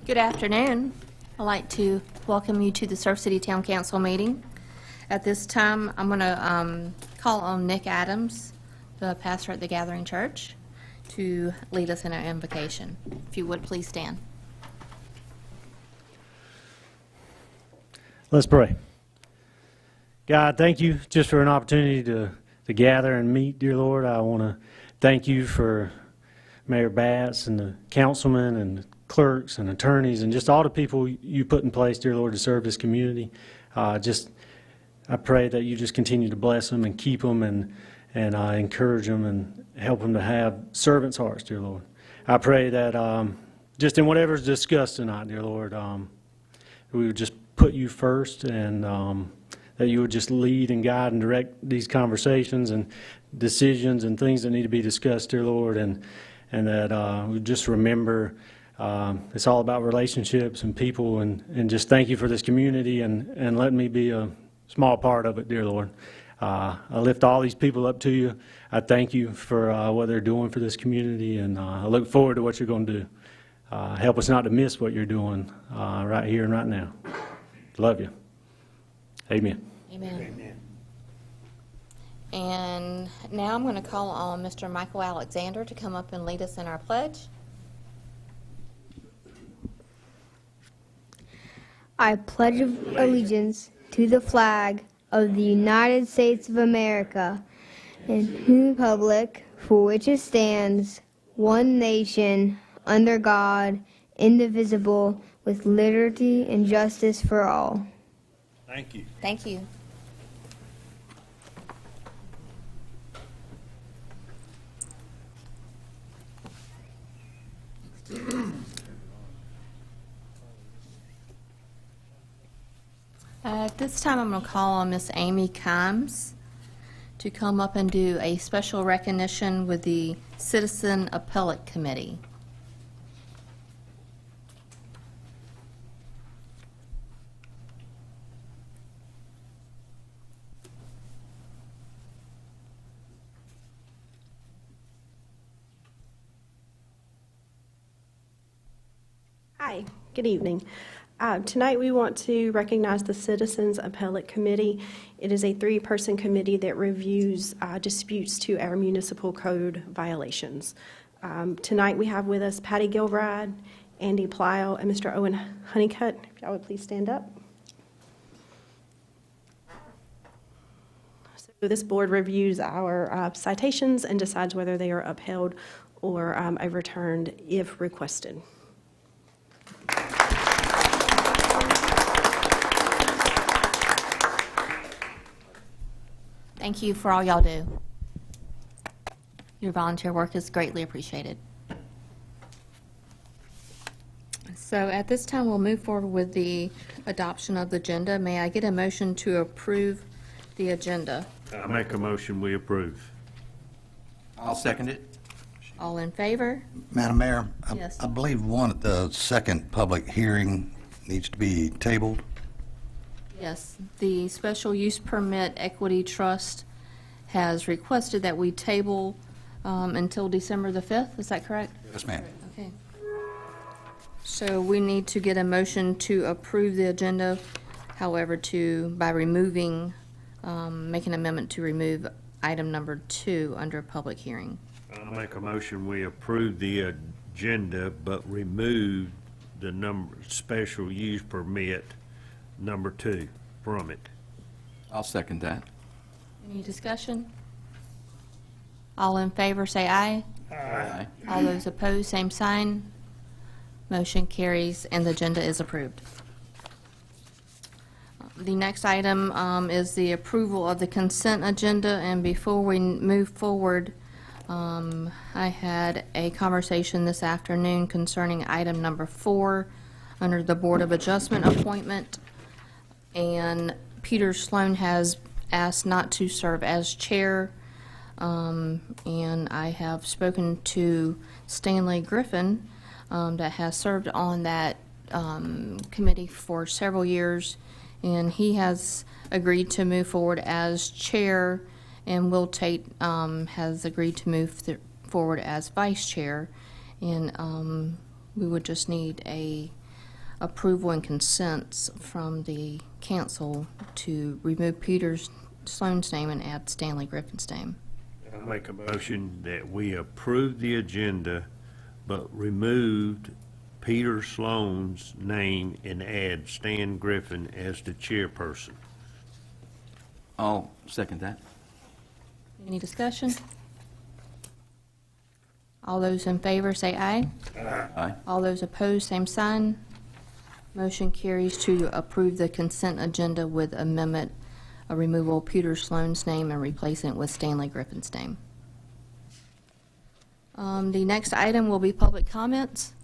Good afternoon. I'd like to welcome you to the Surf City Town Council meeting. At this time, I'm going to call on Nick Adams, the pastor at the Gathering Church, to lead us in our invocation. If you would, please stand. Let's pray. God, thank you just for an opportunity to gather and meet, dear Lord. I want to thank you for Mayor Batts and the councilmen and clerks and attorneys and just all the people you put in place, dear Lord, to serve this community. I pray that you just continue to bless them and keep them and encourage them and help them to have servants' hearts, dear Lord. I pray that just in whatever's discussed tonight, dear Lord, we would just put you first and that you would just lead and guide and direct these conversations and decisions and things that need to be discussed, dear Lord, and that we just remember it's all about relationships and people, and just thank you for this community and let me be a small part of it, dear Lord. I lift all these people up to you. I thank you for what they're doing for this community, and I look forward to what you're going to do. Help us not to miss what you're doing right here and right now. Love you. Amen. Amen. Amen. And now I'm going to call on Mr. Michael Alexander to come up and lead us in our pledge. I pledge allegiance to the flag of the United States of America and to the republic for which it stands, one nation, under God, indivisible, with liberty and justice for all. Thank you. Thank you. At this time, I'm going to call on Miss Amy Kimes to come up and do a special recognition with the Citizen Appellate Committee. Hi, good evening. Tonight we want to recognize the Citizens Appellate Committee. It is a 3-person committee that reviews disputes to our municipal code violations. Tonight we have with us Patty Gilbride, Andy Plow, and Mr. Owen Honeycutt. If y'all would please stand up. So this board reviews our citations and decides whether they are upheld or overturned if requested. Thank you for all y'all do. Your volunteer work is greatly appreciated. So at this time, we'll move forward with the adoption of the agenda. May I get a motion to approve the agenda? I make a motion we approve. I'll second it. All in favor? Madam Mayor, Yes. I believe the second public hearing needs to be tabled. Yes. The Special Use Permit Equity Trust has requested that we table until December the 5th. Is that correct? Yes, ma'am. Okay. So we need to get a motion to approve the agenda, however, by removing, make an amendment to remove item number 2 under public hearing. I make a motion we approve the agenda but remove the special use permit number 2 from it. I'll second that. Any discussion? All in favor say aye. Aye. All those opposed, same sign. Motion carries and the agenda is approved. The next item is the approval of the consent agenda, and before we move forward, I had a conversation this afternoon concerning item number 4 under the Board of Adjustment appointment, and Peter Sloan has asked not to serve as chair And I have spoken to Stanley Griffin, that has served on that committee for several years, and he has agreed to move forward as chair, and Will Tate has agreed to move forward as vice chair, and we would just need a approval and consent from the council to remove Peter Sloan's name and add Stanley Griffin's name. I make a motion that we approve the agenda, but removed Peter Sloan's name and add Stan Griffin as the chairperson. I'll second that. Any discussion? All those in favor say aye. Aye. All those opposed, same sign. Motion carries to approve the consent agenda with amendment, a removal of Peter Sloan's name and replacing it with Stanley Griffin's name. The next item will be public comments.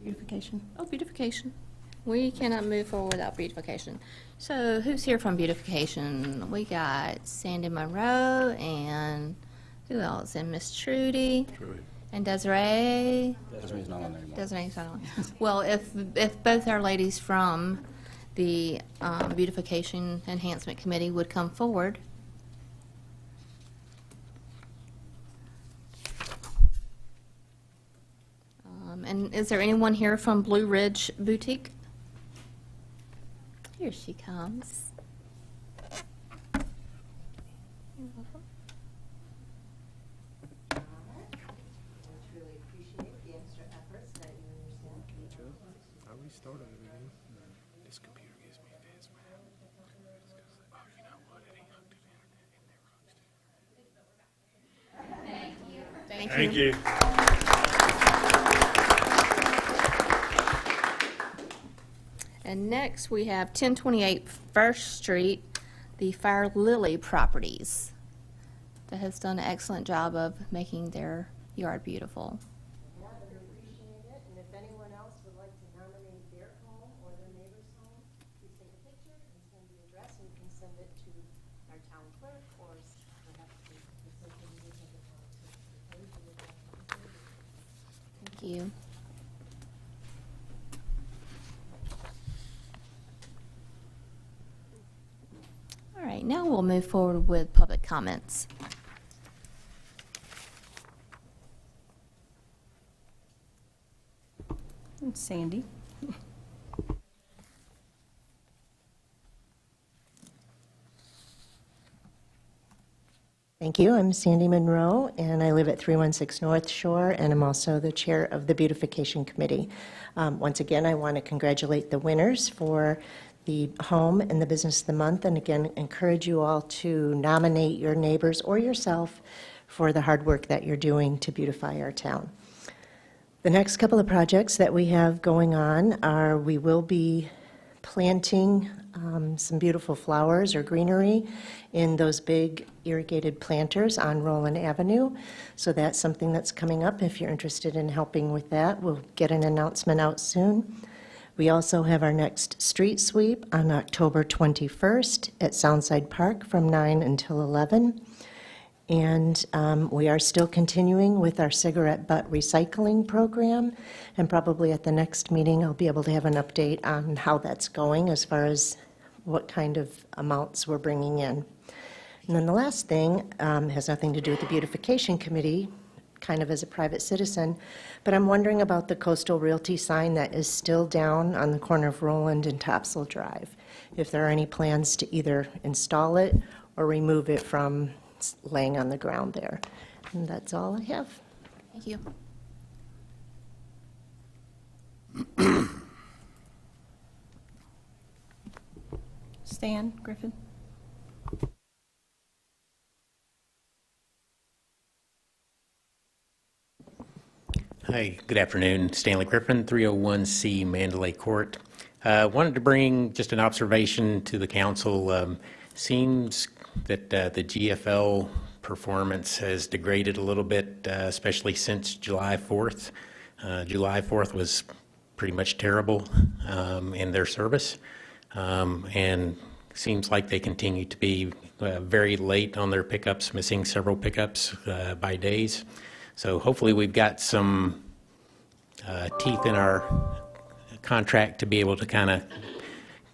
Beautification. Oh, beautification. We cannot move forward without beautification. So who's here from beautification? We got Sandy Monroe and who else? And Miss Trudy. And Desiree. Desiree's not on there anymore. Desiree's not on. Well, if both our ladies from the Beautification Enhancement Committee would come forward. And is there anyone here from Blue Ridge Boutique? Here she comes. You're welcome. Truly appreciate the extra efforts that you and your staff make. I restarted everything. This computer gives me this, man. Oh, you know what? It ain't hooked to the internet, and they're hooked to it. Thank you. And next, we have 1028 First Street, the Fire Lily Properties, that has done an excellent job of making their yard beautiful. Yeah, we appreciate it, and if anyone else would like to nominate their home or their neighbor's home, please take a picture and send the address, and you can send it to our town clerk or perhaps the social media of the town. Thank you. All right, now we'll move forward with public comments. Sandy. Thank you. I'm Sandy Monroe, and I live at 316 North Shore, and I'm also the chair of the Beautification Committee. Once again, I want to congratulate the winners for the home and the business of the month, and again, encourage you all to nominate your neighbors or yourself for the hard work that you're doing to beautify our town. The next couple of projects that we have going on are we will be planting some beautiful flowers or greenery in those big irrigated planters on Roland Avenue. So that's something that's coming up. If you're interested in helping with that, we'll get an announcement out soon. We also have our next street sweep on October 21st at Soundside Park from 9 until 11. And we are still continuing with our cigarette butt recycling program. And probably at the next meeting, I'll be able to have an update on how that's going as far as what kind of amounts we're bringing in. And then the last thing has nothing to do with the Beautification Committee, kind of as a private citizen, but I'm wondering about the Coastal Realty sign that is still down on the corner of Roland and Topsail Drive. If there are any plans to either install it or remove it from laying on the ground there. And that's all I have. Thank you. Stan Griffin. Hi, good afternoon. Stanley Griffin, 301C Mandalay Court. Wanted to bring just an observation to the council. Seems that the GFL performance has degraded a little bit, especially since July 4th. July 4th was pretty much terrible in their service. And seems like they continue to be very late on their pickups, missing several pickups by days. So hopefully we've got some teeth in our contract to be able to kind of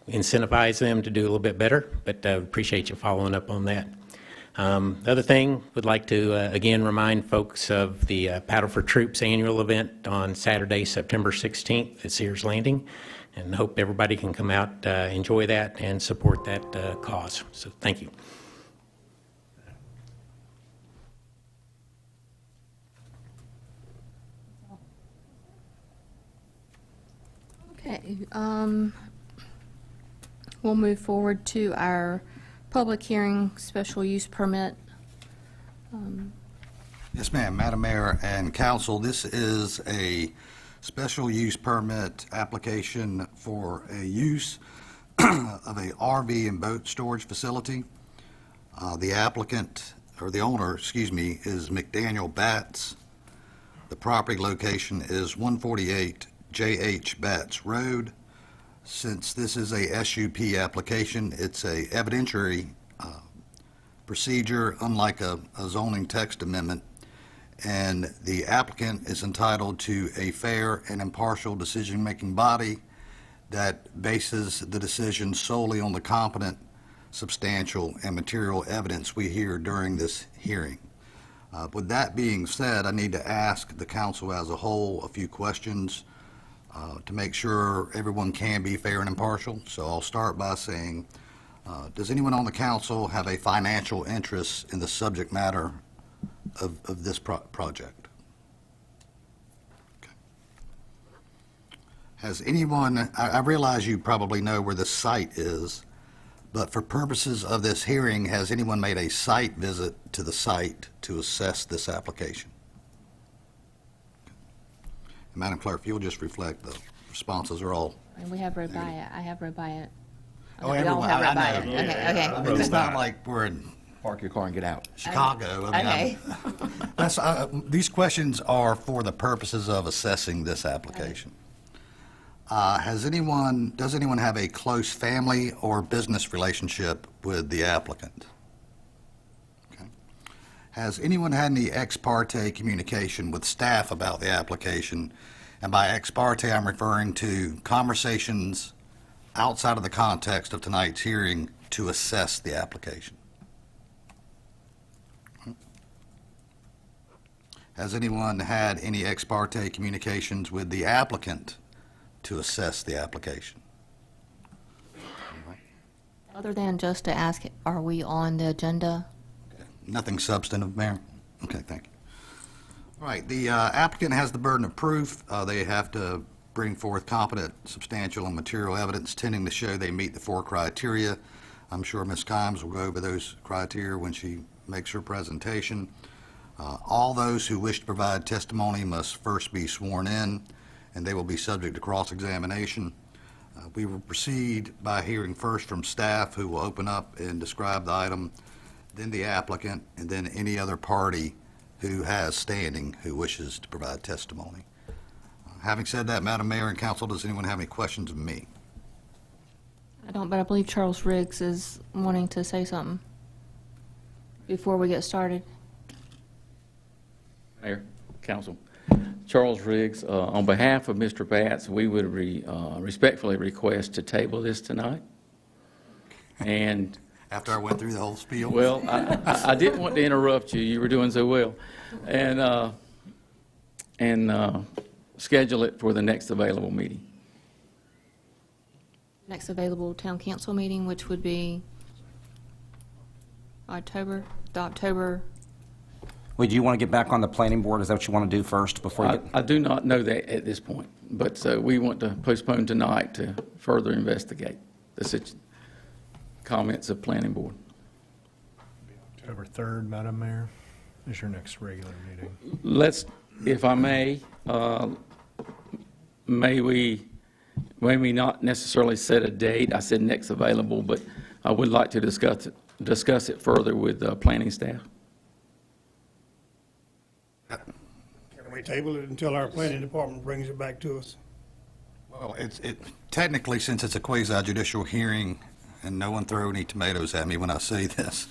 incentivize them to do a little bit better, but appreciate you following up on that. The other thing, would like to again remind folks of the Paddle for Troops annual event on Saturday, September 16th at Sears Landing, and hope everybody can come out, enjoy that, and support that cause. So thank you. Okay, we'll move forward to our public hearing special use permit. Yes, ma'am. Madam Mayor and Council, this is a special use permit application for a use of a RV and boat storage facility. The applicant, or the owner, excuse me, is McDaniel Batts. The property location is 148 J.H. Batts Road. Since this is a SUP application, it's a evidentiary procedure, unlike a zoning text amendment, and the applicant is entitled to a fair and impartial decision-making body that bases the decision solely on the competent, substantial, and material evidence we hear during this hearing. With that being said, I need to ask the council as a whole a few questions to make sure everyone can be fair and impartial. So I'll start by saying, does anyone on the council have a financial interest in the subject matter of this project? Okay. Has anyone, I realize you probably know where the site is, but for purposes of this hearing, has anyone made a site visit to the site to assess this application? Madam Clerk, if you'll just reflect, the responses are all. And we have rode by it. I have rode by it. Oh, We all everyone, have I rode by it. know. Okay, I mean, it's not like we're in Park your car and get out. Chicago. I mean, Okay. these questions are for the purposes of assessing this application. Does anyone have a close family or business relationship with the applicant? Okay. Has anyone had any ex parte communication with staff about the application? And by ex parte, I'm referring to conversations outside of the context of tonight's hearing to assess the application. Has anyone had any ex parte communications with the applicant to assess the application? Other than just to ask, are we on the agenda? Nothing substantive, Mayor? Okay, thank you. All right, the applicant has the burden of proof. They have to bring forth competent, substantial, and material evidence tending to show they meet the 4 criteria. I'm sure Ms. Kimes will go over those criteria when she makes her presentation. All those who wish to provide testimony must first be sworn in, and they will be subject to cross-examination. We will proceed by hearing first from staff, who will open up and describe the item, then the applicant, and then any other party who has standing who wishes to provide testimony. Having said that, Madam Mayor and Council, does anyone have any questions of me? I don't, but I believe Charles Riggs is wanting to say something before we get started. Mayor, Council. Charles Riggs, on behalf of Mr. Batts, we would respectfully request to table this tonight. And after I went through the whole spiel? Well, I didn't want to interrupt you. You were doing so well. And schedule it for the next available meeting. Next available town council meeting, which would be October. Would you want to get back on the planning board? Is that what you want to do first before you get? I do not know that at this point, but so we want to postpone tonight to further investigate the comments of planning board. October 3rd, Madam Mayor, is your next regular meeting. Let's, if I may we not necessarily set a date. I said next available, but I would like to discuss it further with planning staff. Can we table it until our planning department brings it back to us? Well, technically, since it's a quasi-judicial hearing, and no one throw any tomatoes at me when I say this.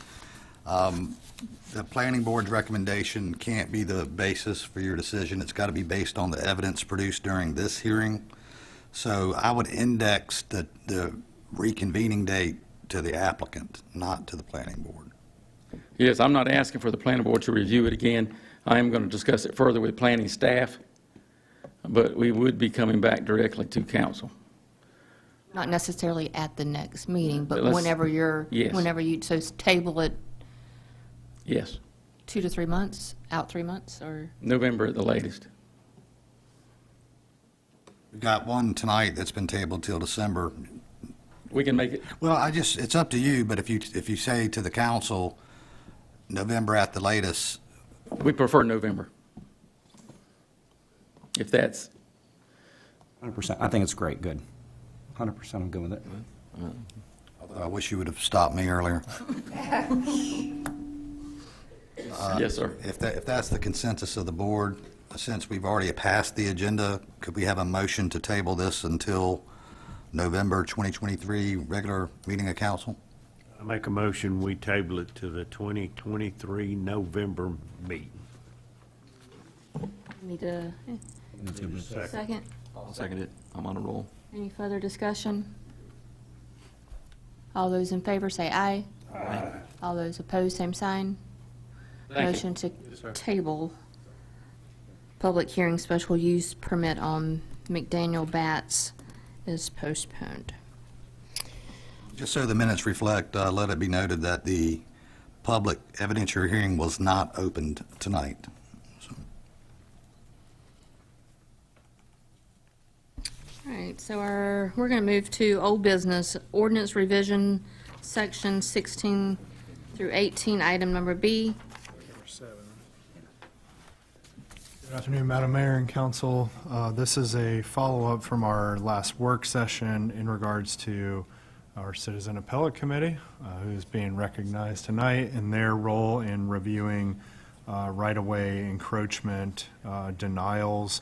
The planning board's recommendation can't be the basis for your decision. It's got to be based on the evidence produced during this hearing. So I would index the reconvening date to the applicant, not to the planning board. Yes, I'm not asking for the planning board to review it again. I am going to discuss it further with planning staff, but we would be coming back directly to council. Not necessarily at the next meeting, but Let's- whenever Yes. whenever you, so table it Yes, 2 to 3 months, out 3 months, or? November at the latest. We've got one tonight that's been tabled till December. We can make it, Well, it's up to you, but if you say to the council, November at the latest, we prefer November. If that's, 100%. I think it's great, good. 100% I'm good with it. although I wish you would have stopped me earlier. yes, sir. If that's the consensus of the board, since we've already passed the agenda, could we have a motion to table this until November 2023 regular meeting of council? I make a motion, we table it to the 2023 November meeting. Need a second? I'll second it. I'm on a roll. Any further discussion? All those in favor say aye. Aye. All those opposed, same sign. Thank you. Motion to table public hearing special use permit on McDaniel Bats is postponed. Just so the minutes reflect, let it be noted that the public evidentiary hearing was not opened tonight. All right, so we're going to move to old business, ordinance revision, section 16 through 18, item number B. Good afternoon, Madam Mayor and Council. This is a follow-up from our last work session in regards to our Citizen Appellate Committee, who's being recognized tonight in their role in reviewing right-of-way encroachment denials.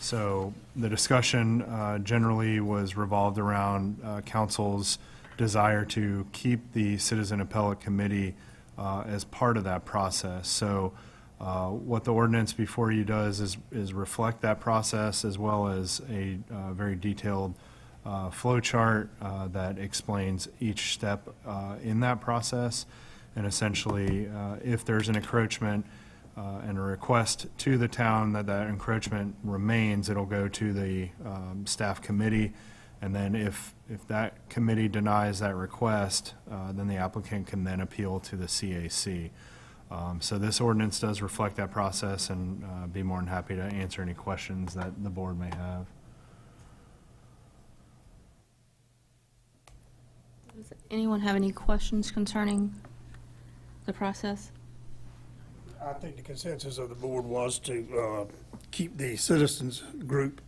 So the discussion generally was revolved around Council's desire to keep the Citizen Appellate Committee as part of that process. So what the ordinance before you does is reflect that process, as well as a very detailed flow chart that explains each step in that process. And essentially, if there's an encroachment and a request to the town that encroachment remains, it'll go to the staff committee. And then if that committee denies that request, then the applicant can then appeal to the CAC. So this ordinance does reflect that process, and be more than happy to answer any questions that the board may have. Does anyone have any questions concerning the process? I think the consensus of the board was to keep the citizens group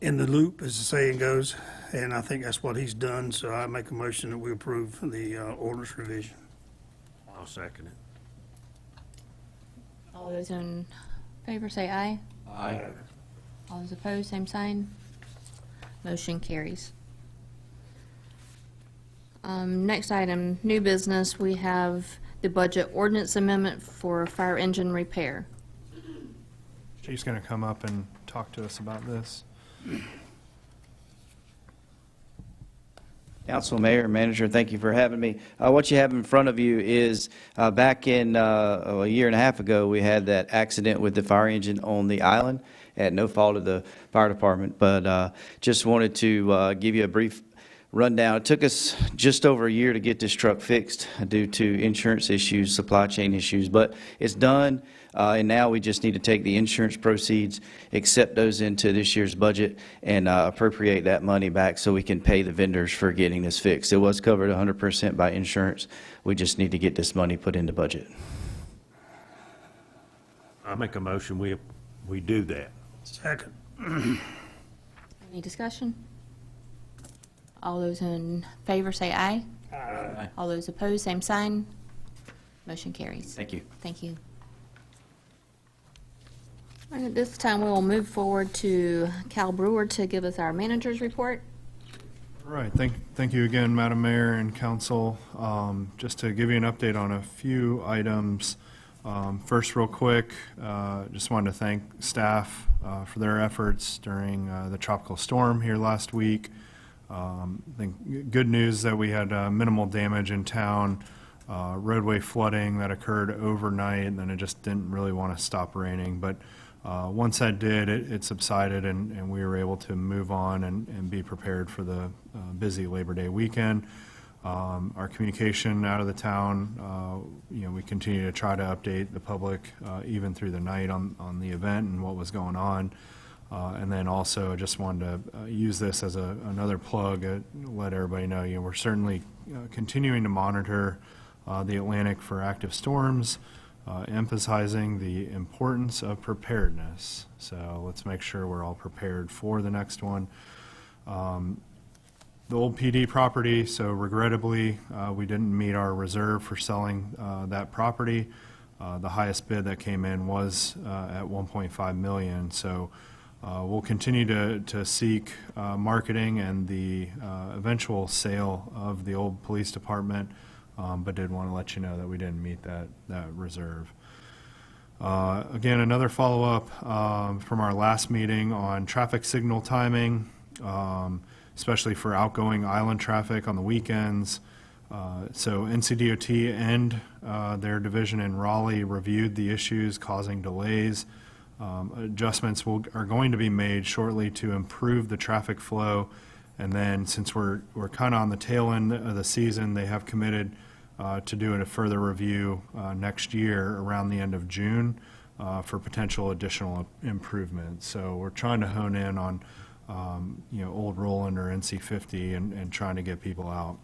in the loop, as the saying goes, and I think that's what he's done, so I make a motion that we approve the ordinance revision. I'll second it. All those in favor say aye. Aye. All those opposed, same sign. Motion carries. Next item, new business, we have the budget ordinance amendment for fire engine repair. She's going to come up and talk to us about this. Council, Mayor, Manager, thank you for having me. What you have in front of you is back in a year and a half ago, we had that accident with the fire engine on the island at no fault of the fire department, but just wanted to give you a brief rundown. It took us just over a year to get this truck fixed due to insurance issues, supply chain issues, but it's done. And now we just need to take the insurance proceeds, accept those into this year's budget, and appropriate that money back so we can pay the vendors for getting this fixed. It was covered 100% by insurance. We just need to get this money put into budget. I make a motion, we do that. Second. Any discussion? All those in favor say aye. Aye. All those opposed, same sign. Motion carries. Thank you. Thank you. And at this time, we will move forward to Cal Brewer to give us our manager's report. All right, thank you again, Madam Mayor and Council. Just to give you an update on a few items. First, real quick, just wanted to thank staff for their efforts during the tropical storm here last week. I think good news that we had minimal damage in town, roadway flooding that occurred overnight, and then it just didn't really want to stop raining. But once that did, it subsided, and we were able to move on and be prepared for the busy Labor Day weekend. Our communication out of the town, we continue to try to update the public even through the night on the event and what was going on. And then also, I just wanted to use this as another plug, let everybody know, we're certainly continuing to monitor the Atlantic for active storms, emphasizing the importance of preparedness. So let's make sure we're all prepared for the next one. The old PD property, so regrettably, we didn't meet our reserve for selling that property. The highest bid that came in was at $1.5 million. So we'll continue to seek marketing and the eventual sale of the old police department, but did want to let you know that we didn't meet that reserve. Again, another follow-up from our last meeting on traffic signal timing, especially for outgoing island traffic on the weekends. So NCDOT and their division in Raleigh reviewed the issues causing delays. Adjustments are going to be made shortly to improve the traffic flow. And then since we're kind of on the tail end of the season, they have committed to doing a further review next year around the end of June for potential additional improvements. So we're trying to hone in on Old Roland or NC50 and trying to get people out.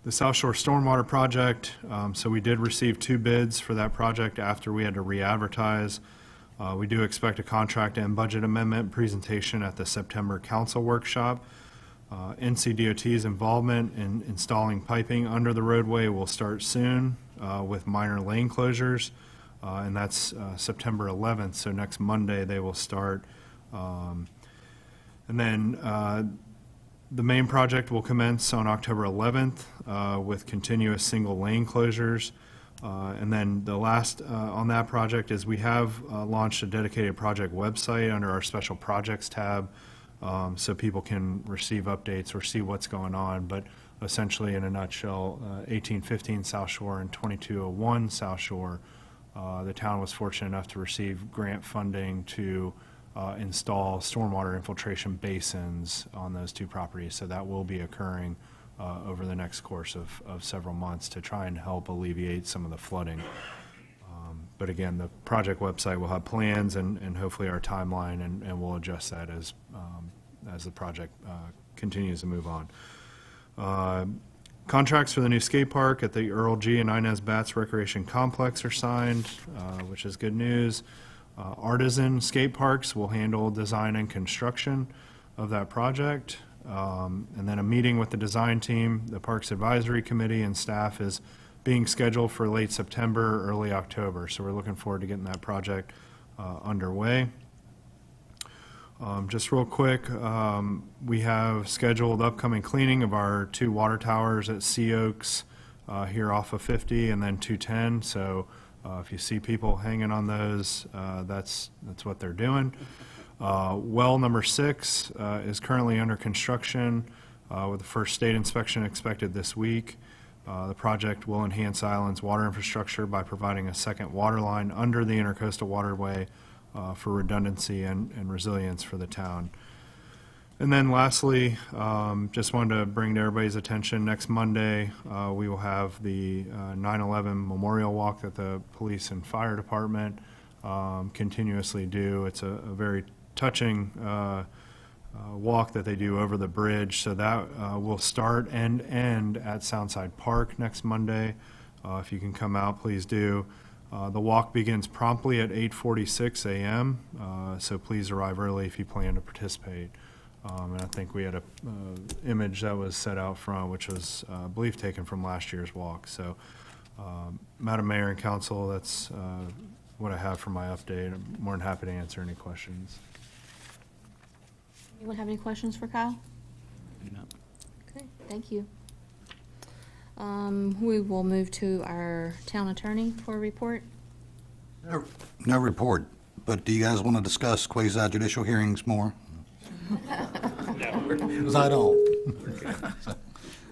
The South Shore Stormwater Project, so we did receive 2 bids for that project after we had to re-advertise. We do expect a contract and budget amendment presentation at the September council workshop. NCDOT's involvement in installing piping under the roadway will start soon with minor lane closures, and that's September 11th, so next Monday they will start. And then the main project will commence on October 11th with continuous single lane closures. And then the last on that project is we have launched a dedicated project website under our special projects tab, so people can receive updates or see what's going on. But essentially, in a nutshell, 1815 South Shore and 2201 South Shore, the town was fortunate enough to receive grant funding to install stormwater infiltration basins on those 2 properties. So that will be occurring over the next course of several months to try and help alleviate some of the flooding. But again, the project website will have plans and hopefully our timeline, and we'll adjust that as the project continues to move on. Contracts for the new skate park at the Earl G. and Inez Batts Recreation Complex are signed, which is good news. Artisan skate parks will handle design and construction of that project. And then a meeting with the design team, the Parks Advisory Committee, and staff is being scheduled for late September, early October. So we're looking forward to getting that project underway. Just real quick, we have scheduled upcoming cleaning of our 2 water towers at Sea Oaks here off of 50 and then 210. So if you see people hanging on those, that's what they're doing. Well number 6 is currently under construction with the first state inspection expected this week. The project will enhance Island's water infrastructure by providing a second water line under the intercoastal waterway for redundancy and resilience for the town. And then lastly, just wanted to bring to everybody's attention, next Monday, we will have the 9/11 Memorial Walk that the police and fire department continuously do. It's a very touching walk that they do over the bridge. So that will start and end at Soundside Park next Monday. If you can come out, please do. The walk begins promptly at 8:46 a.m., so please arrive early if you plan to participate. And I think we had a image that was set out front, which was, I believe, taken from last year's walk. So, Madam Mayor and Council, that's what I have for my update. I'm more than happy to answer any questions. Anyone have any questions for Kyle? Okay, thank you. We will move to our town attorney for a report. No report, but do you guys want to discuss quasi judicial hearings more? Because I don't.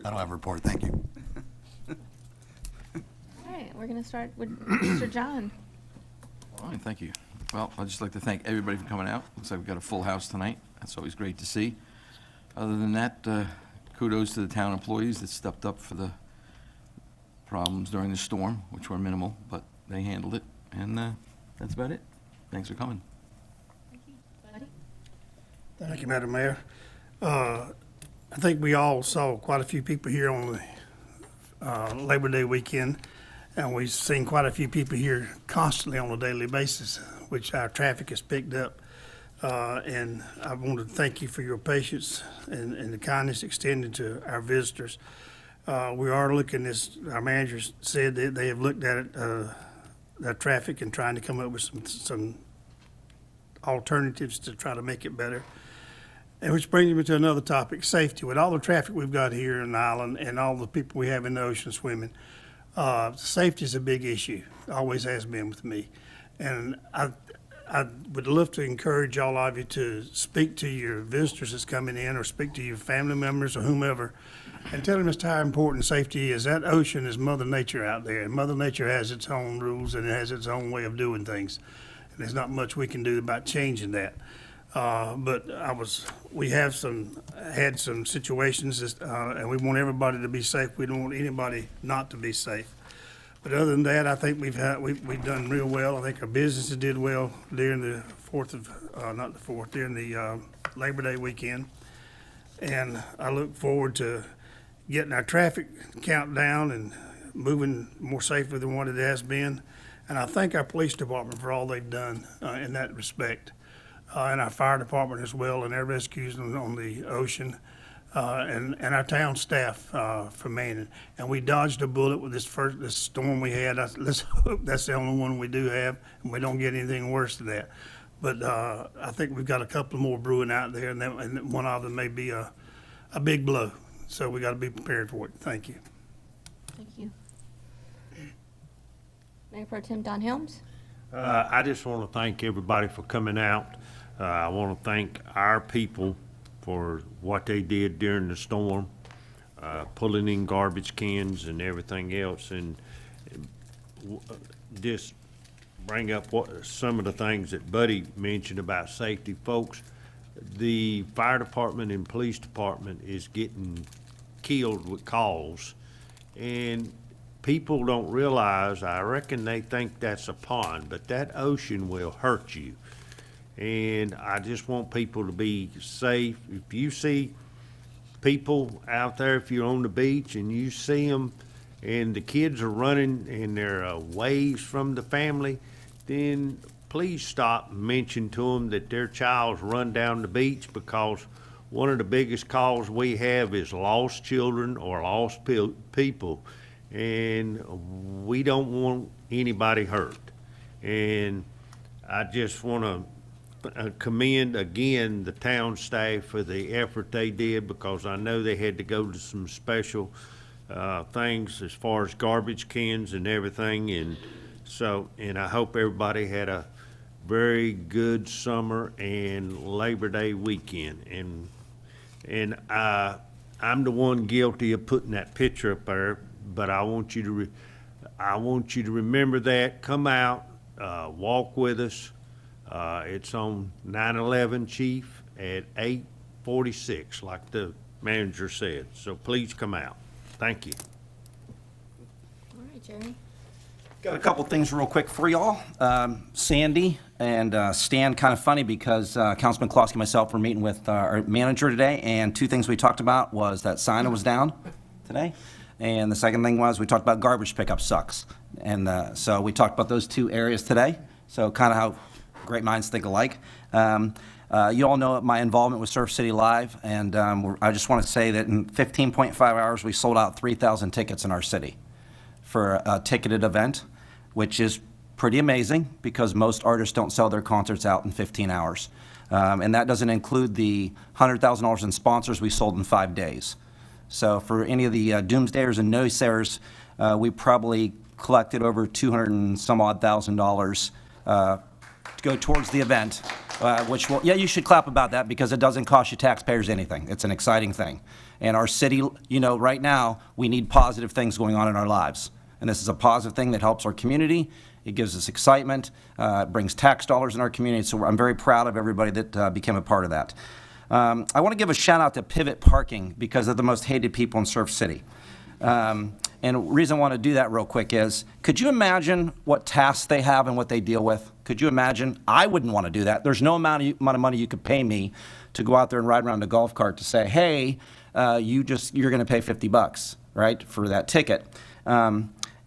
I don't have a report, thank you. All right, we're going to start with Mr. John. All right, thank you. Well, I'd just like to thank everybody for coming out. Looks like we've got a full house tonight. That's always great to see. Other than that, kudos to the town employees that stepped up for the problems during the storm, which were minimal, but they handled it, and that's about it. Thanks for coming. Thank you, Madam Mayor. I think we all saw quite a few people here on the Labor Day weekend, and we've seen quite a few people here constantly on a daily basis, which our traffic has picked up. And I want to thank you for your patience and the kindness extended to our visitors. We are looking, as our manager said, that they have looked at it, that traffic, and trying to come up with some alternatives to try to make it better. And which brings me to another topic, safety. With all the traffic we've got here in the island and all the people we have in the ocean swimming, safety is a big issue, always has been with me. And I would love to encourage all of you to speak to your visitors that's coming in, or speak to your family members or whomever, and tell them just how important safety is. That ocean is Mother Nature out there, and Mother Nature has its own rules and it has its own way of doing things. And there's not much we can do about changing that. But we have had some situations, and we want everybody to be safe. We don't want anybody not to be safe. But other than that, I think we've done real well. I think our businesses did well during the during the Labor Day weekend. And I look forward to getting our traffic count down and moving more safely than what it has been. And I thank our police department for all they've done in that respect. And our fire department as well, and their rescues on the ocean, and our town staff for manning. And we dodged a bullet with this storm we had. Let's hope that's the only one we do have, and we don't get anything worse than that. But I think we've got a couple more brewing out there, and one of them may be a big blow. So we got to be prepared for it. Thank you. Thank you. Mayor Pro-Tem Don Helms. I just want to thank everybody for coming out. I want to thank our people for what they did during the storm, pulling in garbage cans and everything else, and just bring up some of the things that Buddy mentioned about safety. Folks, the fire department and police department is getting killed with calls, and people don't realize, I reckon they think that's a pond, but that ocean will hurt you. And I just want people to be safe. If you see people out there, if you're on the beach and you see them and the kids are running and they're waves from the family, then please stop and mention to them that their child's run down the beach, because one of the biggest calls we have is lost children or lost people, and we don't want anybody hurt. And I just want to commend again the town staff for the effort they did, because I know they had to go to some special things as far as garbage cans and everything, and I hope everybody had a very good summer and Labor Day weekend. And I'm the one guilty of putting that picture up there, but I want you to remember that. Come out, walk with us. It's on 9/11, Chief, at 8:46, like the manager said. So please come out. Thank you. All right, Jerry. Got a couple things real quick for y'all. Sandy and Stan, kind of funny because Councilman Koloski and myself were meeting with our manager today, and two things we talked about was that sign was down today, and the second thing was we talked about garbage pickup sucks. And so we talked about those two areas today, so kind of how great minds think alike. You all know my involvement with Surf City Live, and I just want to say that in 15.5 hours we sold out 3,000 tickets in our city for a ticketed event, which is pretty amazing because most artists don't sell their concerts out in 15 hours. And that doesn't include the $100,000 in sponsors we sold in 5 days. So for any of the doomsdayers and naysayers, we probably collected over 200 and some odd $1,000 to go towards the event, which will, yeah, you should clap about that because it doesn't cost you taxpayers anything. It's an exciting thing. And our city, you know, right now, we need positive things going on in our lives. And this is a positive thing that helps our community. It gives us excitement. It brings tax dollars in our community. So I'm very proud of everybody that became a part of that. I want to give a shout out to Pivot Parking because they're the most hated people in Surf City. And the reason I want to do that real quick is, could you imagine what tasks they have and what they deal with? Could you imagine? I wouldn't want to do that. There's no amount of money you could pay me to go out there and ride around a golf cart to say, hey, you're going to pay $50, right, for that ticket.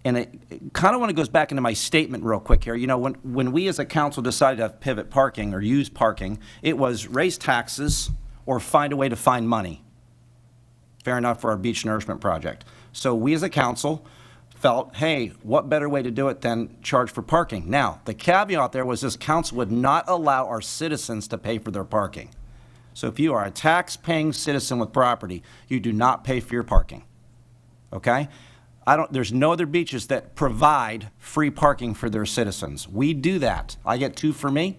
And it kind of when it goes back into my statement real quick here, you know, when we as a council decided to have pivot parking or use parking, it was raise taxes or find a way to find money. Fair enough for our beach nourishment project. So we as a council felt, hey, what better way to do it than charge for parking? Now, the caveat there was this council would not allow our citizens to pay for their parking. So if you are a tax-paying citizen with property, you do not pay for your parking, okay? There's no other beaches that provide free parking for their citizens. We do that. I get 2 for me,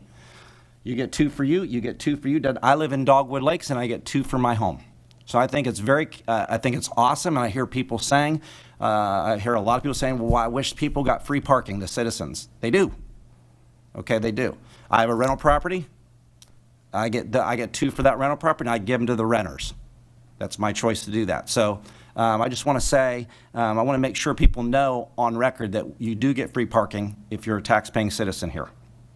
you get 2 for you, you get 2 for you. I live in Dogwood Lakes and I get 2 for my home. So I think it's I think it's awesome, and I hear people saying, I hear a lot of people saying, well, I wish people got free parking, the citizens. They do. Okay, they do. I have a rental property. I get 2 for that rental property, and I give them to the renters. That's my choice to do that. So I just want to say, I want to make sure people know on record that you do get free parking if you're a tax-paying citizen here,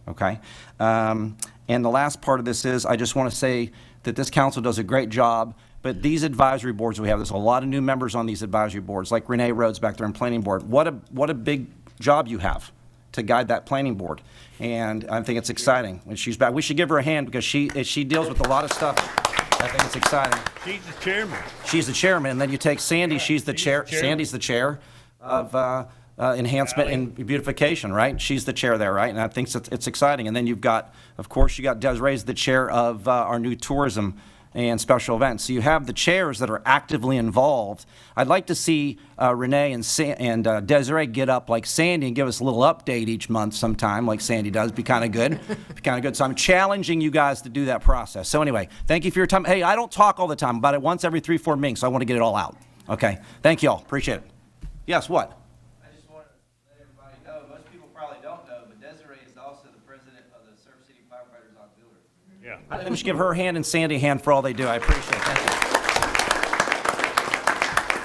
okay? And the last part of this is, I just want to say that this council does a great job, but these advisory boards we have, there's a lot of new members on these advisory boards, like Renee Rhodes back there in planning board. What a big job you have to guide that planning board. And I think it's exciting when she's back. We should give her a hand because she deals with a lot of stuff. I think it's exciting. She's the chairman. She's the chairman, and then you take Sandy, she's the chair. Sandy's the chair of enhancement and beautification, right? She's the chair there, right? And I think it's exciting. And then you've got, of course, you got Desiree's the chair of our new tourism and special events. So you have the chairs that are actively involved. I'd like to see Renee and Desiree get up like Sandy and give us a little update each month sometime like Sandy does. Be kind of good. Be kind of good. So I'm challenging you guys to do that process. So anyway, thank you for your time. Hey, I don't talk all the time, about it once every 3-4 meetings, so I want to get it all out. Okay, thank you all. Appreciate it. Yes, what? I just want to let everybody know, most people probably don't know, but Desiree is also the president of the Surf City Firefighters Auxiliary. Yeah. I think we should give her a hand and Sandy a hand for all they do. I appreciate it. Thank you.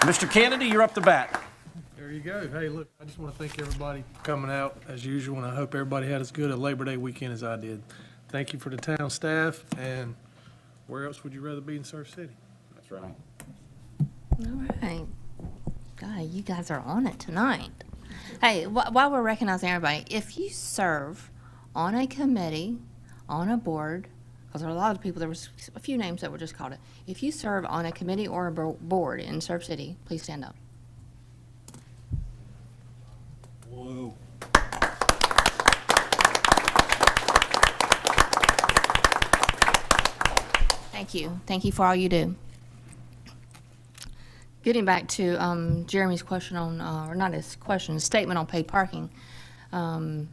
Mr. Cannady, you're up to bat. There you go. Hey, look, I just want to thank everybody for coming out as usual, and I hope everybody had as good a Labor Day weekend as I did. Thank you for the town staff, and where else would you rather be in Surf City? That's right. All right. God, you guys are on it tonight. Hey, while we're recognizing everybody, if you serve on a committee, on a board, because there are a lot of people, there was a few names that were just called it. If you serve on a committee or a board in Surf City, please stand up. Whoa. Thank you. Thank you for all you do. Getting back to Jeremy's question on, or not his question, his statement on paid parking. I'm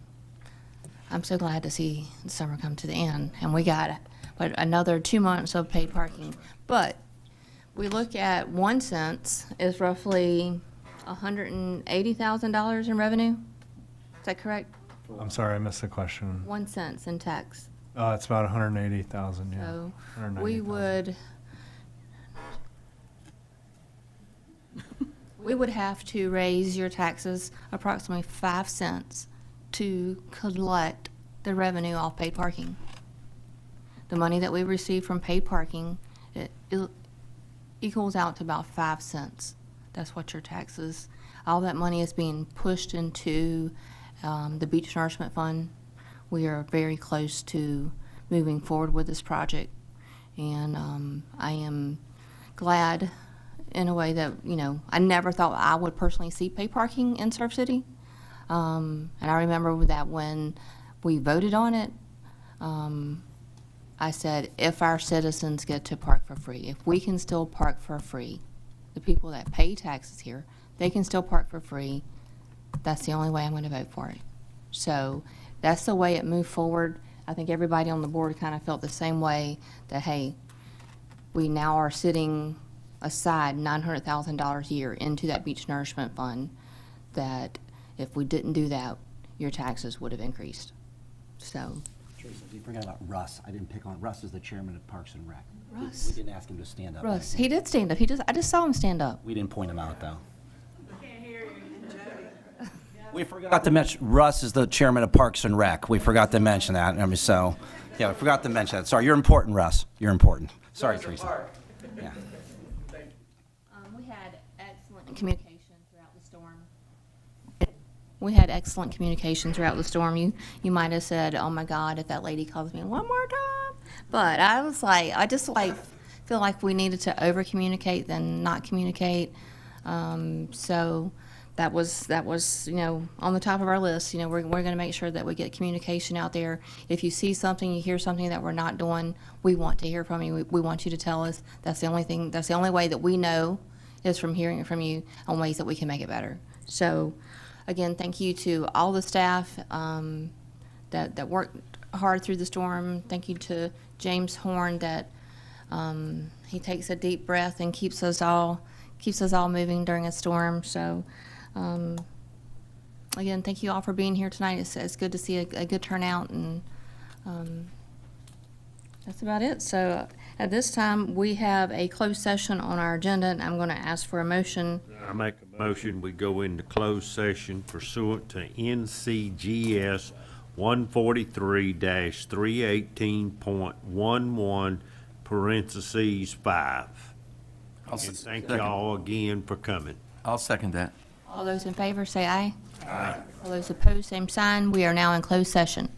so glad to see the summer come to the end, and we got another 2 months of paid parking. But we look at 1 cent is roughly $180,000 in revenue. Is that correct? I'm sorry, I missed the question. 1 cent in tax. It's about 180,000, yeah. So 190,000. we would have to raise your taxes approximately 5 cents to collect the revenue off paid parking. The money that we receive from paid parking, it equals out to about 5 cents. That's what your taxes, all that money is being pushed into the Beach Nourishment Fund. We are very close to moving forward with this project, and I am glad in a way that, you know, I never thought I would personally see paid parking in Surf City. And I remember that when we voted on it, I I said, if our citizens get to park for free, if we can still park for free, the people that pay taxes here, they can still park for free, that's the only way I'm going to vote for it. So that's the way it moved forward. I think everybody on the board kind of felt the same way, that, hey, we now are sitting aside $900,000 a year into that beach nourishment fund, that if we didn't do that, your taxes would have increased. So. Teresa, you forgot about Russ. I didn't pick on, Russ is the chairman of Parks and Rec. Russ. We didn't ask him to stand up. Russ, he did stand up. I just saw him stand up. We didn't point him out, though. We forgot to mention, Russ is the chairman of Parks and Rec. We forgot to mention that. I mean, so, yeah, we forgot to mention that. Sorry, you're important, Russ. You're important. Sorry, Teresa. Yeah. We had excellent communication throughout the storm. We had excellent communication throughout the storm. You might have said, oh my God, if that lady calls me one more time. But I was like, I just like feel like we needed to over communicate than not communicate. So that was on the top of our list. We're going to make sure that we get communication out there. If you see something, you hear something that we're not doing, we want to hear from you. We want you to tell us. That's the only thing. That's the only way that we know, is from hearing it from you on ways that we can make it better. So, again, thank you to all the staff that worked hard through the storm. Thank you to James Horn, that he takes a deep breath and keeps us all moving during a storm. So. Again, thank you all for being here tonight. It's good to see a good turnout, and that's about it. So at this time, we have a closed session on our agenda, and I'm going to ask for a motion. I make a motion, we go into closed session pursuant to NCGS 143-318.11, parentheses 5. And thank y'all again for coming. I'll second that. All those in favor say aye. Aye. All those opposed, same sign. We are now in closed session.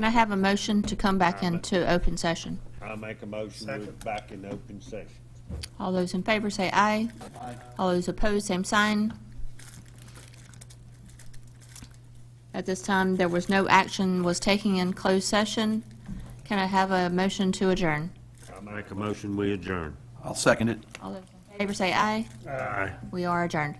Can I have a motion to come back into open session? I make a motion, we're back in open session. All those in favor say aye. Aye. All those opposed, same sign. At this time, there was no action was taken in closed session. Can I have a motion to adjourn? I make a motion, we adjourn. I'll second it. All those in favor say aye. Aye. We are adjourned.